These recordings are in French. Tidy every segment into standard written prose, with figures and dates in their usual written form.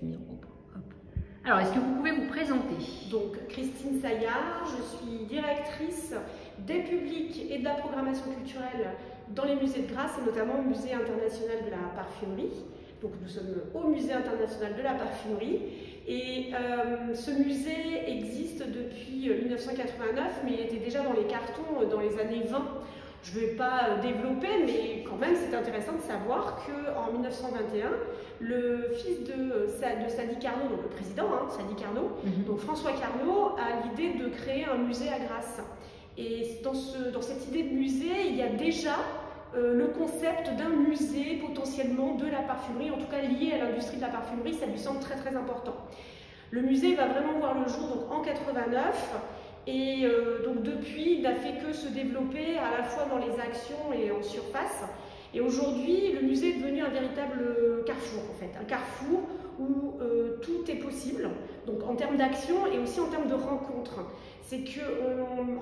suis mis en haut. Hop. Alors, est-ce que vous pouvez vous présenter? Donc, Christine Saillard, je suis directrice des publics et de la programmation culturelle dans les musées de Grasse, et notamment au Musée international de la parfumerie. Donc, nous sommes au Musée international de la parfumerie. Et ce musée existe depuis 1989, mais il était déjà dans les cartons dans les années 20. Je ne vais pas développer, mais quand même c'est intéressant de savoir qu'en 1921, le fils de Sadi Carnot, donc le président, Sadi Carnot, donc François Carnot, a l'idée de créer un musée à Grasse. Et dans cette idée de musée, il y a déjà le concept d'un musée potentiellement de la parfumerie, en tout cas lié à l'industrie de la parfumerie, ça lui semble très très important. Le musée va vraiment voir le jour donc, en 89. Et donc depuis, il n'a fait que se développer à la fois dans les actions et en surface. Et aujourd'hui, le musée est devenu un véritable carrefour, en fait. Un carrefour où tout est possible, donc en termes d'action et aussi en termes de rencontres. C'est que,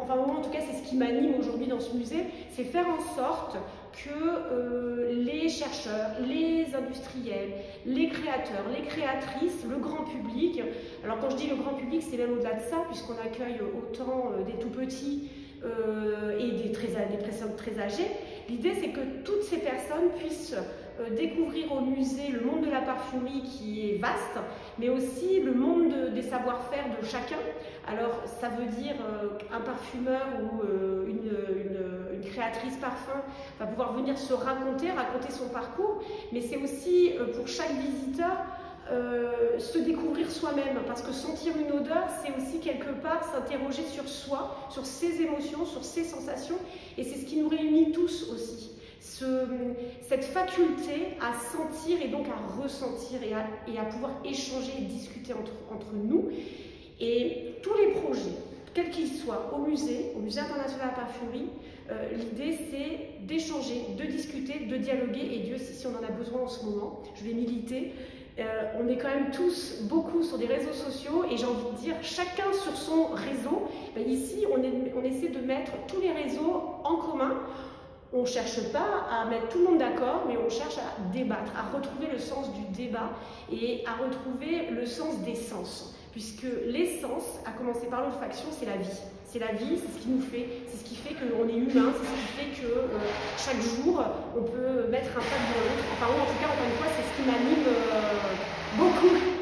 enfin moi en tout cas, c'est ce qui m'anime aujourd'hui dans ce musée, c'est faire en sorte que les chercheurs, les industriels, les créateurs, les créatrices, le grand public, alors quand je dis le grand public, c'est même au-delà de ça, puisqu'on accueille autant des tout petits et des personnes très âgées. L'idée, c'est que toutes ces personnes puissent découvrir au musée le monde de la parfumerie qui est vaste, mais aussi le monde des savoir-faire de chacun. Alors, ça veut dire un parfumeur ou une créatrice parfum va pouvoir venir se raconter son parcours, mais c'est aussi pour chaque visiteur se découvrir soi-même, parce que sentir une odeur, c'est aussi quelque part s'interroger sur soi, sur ses émotions, sur ses sensations, et c'est ce qui nous réunit tous aussi. Cette faculté à sentir et donc à ressentir et à pouvoir échanger et discuter entre nous. Et tous les projets, quels qu'ils soient, au Musée international de la parfumerie, l'idée c'est d'échanger, de discuter, de dialoguer, et Dieu sait si on en a besoin en ce moment, je vais militer. On est quand même tous beaucoup sur des réseaux sociaux, et j'ai envie de dire chacun sur son réseau. Ben ici on essaie de mettre tous les réseaux en commun. On ne cherche pas à mettre tout le monde d'accord, mais on cherche à débattre, à retrouver le sens du débat et à retrouver le sens des sens. Puisque l'essence, à commencer par l'olfaction, c'est la vie. C'est la vie, c'est ce qui nous fait, c'est ce qui fait qu'on est humain, c'est ce qui fait que chaque jour, on peut mettre un pas devant l'autre. Enfin, moi, en tout cas, encore une fois, c'est ce qui m'anime beaucoup.